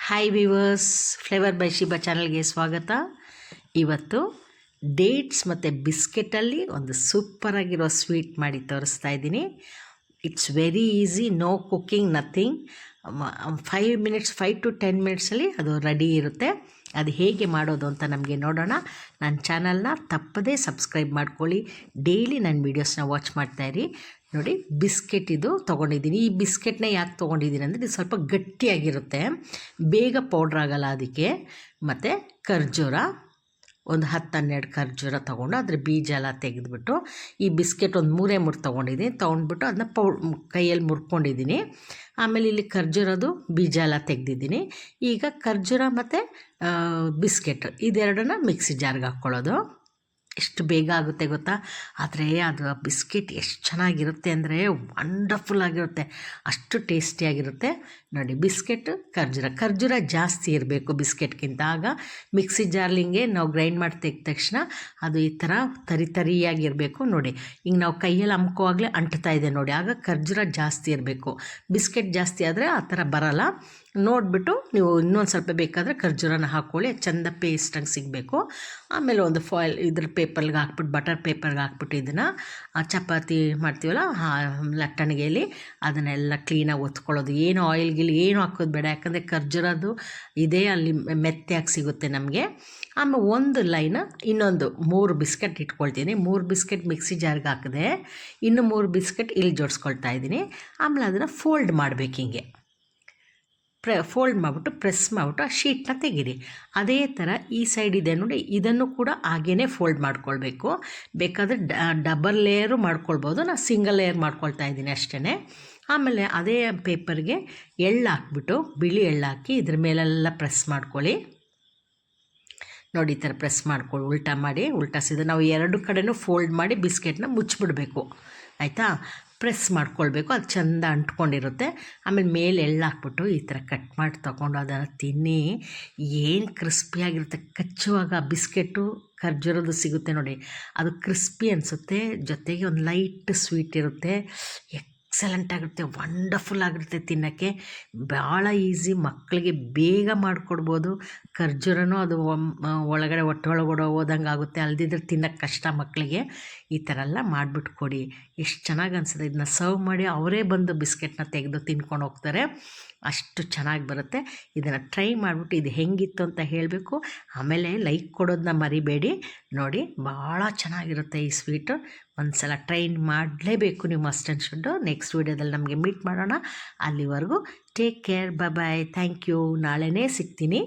Hi viewers, flavour by Shiba ಚಾನಲ್ಗೆ ಸ್ವಾಗತ. ಇವತ್ತು ಡೇಟ್ಸ್ ಮತ್ತು ಬಿಸ್ಕೆಟಲ್ಲಿ ಒಂದು ಸೂಪರಾಗಿರೋ ಸ್ವೀಟ್ ಮಾಡಿ ತೋರಿಸ್ತಾ ಇದ್ದೀನಿ. It's very easy, no cooking, nothing. 5 to 10 ಮಿನಿಟ್ಸಲ್ಲಿ ಅದು ರೆಡಿ ಇರುತ್ತೆ. ಅದು ಹೇಗೆ ಮಾಡೋದು ಅಂತ ನಮಗೆ ನೋಡೋಣ. ನನ್ನ ಚಾನಲ್ನ ತಪ್ಪದೇ ಸಬ್ಸ್ಕ್ರೈಬ್ ಮಾಡ್ಕೊಳ್ಳಿ. ಡೈಲಿ ನನ್ನ ವೀಡಿಯೋಸ್ನ ವಾಚ್ ಮಾಡ್ತಾಯಿರಿ. ನೋಡಿ, ಬಿಸ್ಕೆಟ್ ಇದು ತೊಗೊಂಡಿದ್ದೀನಿ. ಈ ಬಿಸ್ಕೆಟ್ನ ಯಾಕೆ ತೊಗೊಂಡಿದ್ದೀನಿ ಅಂದರೆ ಇದು ಸ್ವಲ್ಪ ಗಟ್ಟಿಯಾಗಿರುತ್ತೆ, ಬೇಗ ಪೌಡ್ರ್ ಆಗೋಲ್ಲ ಅದಕ್ಕೆ. ಮತ್ತು ಖರ್ಜೂರ ಒಂದು 10-12 ಖರ್ಜೂರ ತೊಗೊಂಡು ಅದ್ರ ಬೀಜ ಎಲ್ಲ ತೆಗೆದುಬಿಟ್ಟು, ಈ ಬಿಸ್ಕೆಟ್ ಒಂದು 3 ತೊಗೊಂಡಿದ್ದೀನಿ. ತೊಗೊಂಡ್ಬಿಟ್ಟು ಅದನ್ನ ಕೈಯಲ್ಲಿ ಮುರ್ಕೊಂಡಿದ್ದೀನಿ. ಆಮೇಲೆ ಇಲ್ಲಿ ಖರ್ಜೂರದು ಬೀಜ ಎಲ್ಲ ತೆಗೆದಿದ್ದೀನಿ. ಈಗ ಖರ್ಜೂರ ಮತ್ತು ಬಿಸ್ಕೆಟ್ ಇದೆರಡನ್ನ ಮಿಕ್ಸಿ ಜಾರ್ಗೆ ಹಾಕ್ಕೊಳ್ಳೋದು. ಎಷ್ಟು ಬೇಗ ಆಗುತ್ತೆ ಗೊತ್ತಾ? ಆದರೆ ಅದು ಬಿಸ್ಕೆಟ್ ಎಷ್ಟು ಚೆನ್ನಾಗಿರುತ್ತೆ ಅಂದರೆ ವಂಡರ್ಫುಲ್ ಆಗಿರುತ್ತೆ, ಅಷ್ಟು ಟೇಸ್ಟಿಯಾಗಿರುತ್ತೆ. ನೋಡಿ, ಬಿಸ್ಕೆಟ್ ಖರ್ಜೂರ ಜಾಸ್ತಿ ಇರಬೇಕು ಬಿಸ್ಕೆಟ್ಗಿಂತ. ಆಗ ಮಿಕ್ಸಿ ಜಾರ್ಲಿಂಗೆ ನಾವು ಗ್ರೈಂಡ್ ಮಾಡಿ ತೆಗೆದ ತಕ್ಷಣ ಅದು ಈ ಥರ ತರಿಯಾಗಿರಬೇಕು. ನೋಡಿ, ಈಗ ನಾವು ಕೈಯಲ್ಲಿ ಅಮ್ಕೋವಾಗಲೇ ಅಂಟ್ತಾ ಇದೆ ನೋಡಿ, ಆಗ ಖರ್ಜೂರ ಜಾಸ್ತಿ ಇರಬೇಕು. ಬಿಸ್ಕೆಟ್ ಜಾಸ್ತಿ ಆದರೆ ಆ ಥರ ಬರೋಲ್ಲ. ನೋಡಿಬಿಟ್ಟು ನೀವು ಇನ್ನೊಂದು ಸ್ವಲ್ಪ ಬೇಕಾದರೆ ಖರ್ಜೂರನ ಹಾಕ್ಕೊಳ್ಳಿ, ಚೆಂದ ಪೇಸ್ಟಂಗೆ ಸಿಗಬೇಕು. ಆಮೇಲೆ ಒಂದು ಫಾಯಿಲ್ ಇದ್ರ ಪೇಪರ್ಗೆ ಹಾಕ್ಬಿಟ್ಟು, ಬಟರ್ ಪೇಪರ್ಗೆ ಹಾಕ್ಬಿಟ್ಟು ಇದನ್ನು ಚಪಾತಿ ಮಾಡ್ತೀವಲ್ಲ ಲಟ್ಟಣಿಗೆಯಲ್ಲಿ ಅದನ್ನೆಲ್ಲ ಕ್ಲೀನಾಗಿ ಒತ್ಕೊಳ್ಳೋದು. ಏನು ಆಯಿಲ್ ಏನು ಹಾಕೋದು ಬೇಡ, ಯಾಕಂದರೆ ಖರ್ಜೂರದ್ದು ಇದೇ ಅಲ್ಲಿ ಮೆತ್ತೆಯಾಗಿ ಸಿಗುತ್ತೆ ನಮಗೆ. ಆಮೇಲೆ ಒಂದು ಲೈನ್ ಇನ್ನೊಂದು 3 ಬಿಸ್ಕೆಟ್ ಇಟ್ಕೊಳ್ತೀನಿ. 3 ಬಿಸ್ಕೆಟ್ ಮಿಕ್ಸಿ ಜಾರ್ಗೆ ಹಾಕಿದೆ, ಇನ್ನು 3 ಬಿಸ್ಕೆಟ್ ಇಲ್ಲಿ ಜೋಡಿಸ್ಕೊಳ್ತಾ ಇದ್ದೀನಿ. ಆಮೇಲೆ ಅದನ್ನು ಫೋಲ್ಡ್ ಮಾಡಬೇಕು. ಹಿಂಗೆ ಫೋಲ್ಡ್ ಮಾಡಿಬಿಟ್ಟು ಪ್ರೆಸ್ ಮಾಡಿಬಿಟ್ಟು ಆ ಶೀಟ್ನ ತೆಗೀರಿ. ಅದೇ ಥರ ಈ ಸೈಡ್ ಇದೆ ನೋಡಿ, ಇದನ್ನು ಕೂಡ ಹಾಗೇ ಫೋಲ್ಡ್ ಮಾಡ್ಕೊಳ್ಬೇಕು. ಬೇಕಾದರೆ ಡಬಲ್ ಲೇಯರು ಮಾಡ್ಕೊಳ್ಬೋದು, ನಾನು ಸಿಂಗಲ್ ಲೇಯರ್ ಮಾಡ್ಕೊಳ್ತಾ ಇದ್ದೀನಿ ಅಷ್ಟೇ. ಆಮೇಲೆ ಅದೇ ಪೇಪರ್ಗೆ ಎಳ್ಳು ಹಾಕ್ಬಿಟ್ಟು, ಬಿಳಿ ಎಳ್ಳು ಹಾಕಿ ಇದ್ರ ಮೇಲೆಲ್ಲ ಪ್ರೆಸ್ ಮಾಡ್ಕೊಳ್ಳಿ. ನೋಡಿ, ಈ ಥರ ಪ್ರೆಸ್ ಮಾಡ್ಕೊಳ್ಳಿ, ಉಲ್ಟಾ ಸೀದಾ ನಾವು 2 ಕಡೆನೂ ಫೋಲ್ಡ್ ಮಾಡಿ ಬಿಸ್ಕೆಟ್ನ ಮುಚ್ಚಿಬಿಡಬೇಕು. ಆಯಿತಾ? ಪ್ರೆಸ್ ಮಾಡ್ಕೊಳ್ಬೇಕು, ಅದು ಚೆಂದ ಅಂಟ್ಕೊಂಡಿರುತ್ತೆ. ಆಮೇಲೆ ಮೇಲೆ ಎಳ್ಳು ಹಾಕ್ಬಿಟ್ಟು ಈ ಥರ ಕಟ್ ಮಾಡಿ ತೊಗೊಂಡು ಅದನ್ನು ತಿನ್ನಿ. ಏನು ಕ್ರಿಸ್ಪಿಯಾಗಿರುತ್ತೆ, ಕಚ್ಚುವಾಗ ಬಿಸ್ಕೆಟು ಖರ್ಜೂರದ್ದು ಸಿಗುತ್ತೆ ನೋಡಿ, ಅದು ಕ್ರಿಸ್ಪಿ ಅನಿಸುತ್ತೆ. ಜೊತೆಗೆ ಒಂದು ಲೈಟ್ ಸ್ವೀಟ್ ಇರುತ್ತೆ, ಎಕ್ಸಲೆಂಟ್ ಆಗಿರುತ್ತೆ, ವಂಡರ್ಫುಲ್ ಆಗಿರುತ್ತೆ ತಿನ್ನೋಕ್ಕೆ. ಭಾಳ ಈಸಿ, ಮಕ್ಕಳಿಗೆ ಬೇಗ ಮಾಡಿಕೊಡ್ಬೋದು. ಖರ್ಜೂರನೂ ಅದು ಒಳಗಡೆ ಹೊಟ್ಟೆ ಹೋದಂಗೆ ಆಗುತ್ತೆ, ಅಲ್ದಿದ್ರೆ ತಿನ್ನೋಕ್ಕೆ ಕಷ್ಟ ಮಕ್ಕಳಿಗೆ. ಈ ಥರ ಎಲ್ಲ ಮಾಡಿಬಿಟ್ಟು ಕೊಡಿ, ಎಷ್ಟು ಚೆನ್ನಾಗಿ ಅನಿಸುತ್ತೆ. ಇದನ್ನ ಸರ್ವ್ ಮಾಡಿ ಅವರೇ ಬಂದು ಬಿಸ್ಕೆಟ್ನ ತೆಗೆದು ತಿನ್ಕೊಂಡು ಹೋಗ್ತಾರೆ, ಅಷ್ಟು ಚೆನ್ನಾಗಿ ಬರುತ್ತೆ. ಇದನ್ನು ಟ್ರೈ ಮಾಡಿಬಿಟ್ಟು ಇದು ಹೆಂಗಿತ್ತು ಅಂತ ಹೇಳಬೇಕು. ಆಮೇಲೆ ಲೈಕ್ ಕೊಡೋದನ್ನ ಮರಿಬೇಡಿ. ನೋಡಿ, ಭಾಳ ಚೆನ್ನಾಗಿರುತ್ತೆ ಈ ಸ್ವೀಟು. ಒಂದು ಸಲ ಟ್ರೈ ಮಾಡಲೇಬೇಕು ನೀವು, ಮಸ್ಟ್ ಆ್ಯಂಡ್ ಶುಡ್. ನೆಕ್ಸ್ಟ್ ವೀಡಿಯೋದಲ್ಲಿ ನಮಗೆ ಮೀಟ್ ಮಾಡೋಣ. ಅಲ್ಲಿವರೆಗೂ take care, bye, thank you. ನಾಳೆನೇ ಸಿಗ್ತೀನಿ.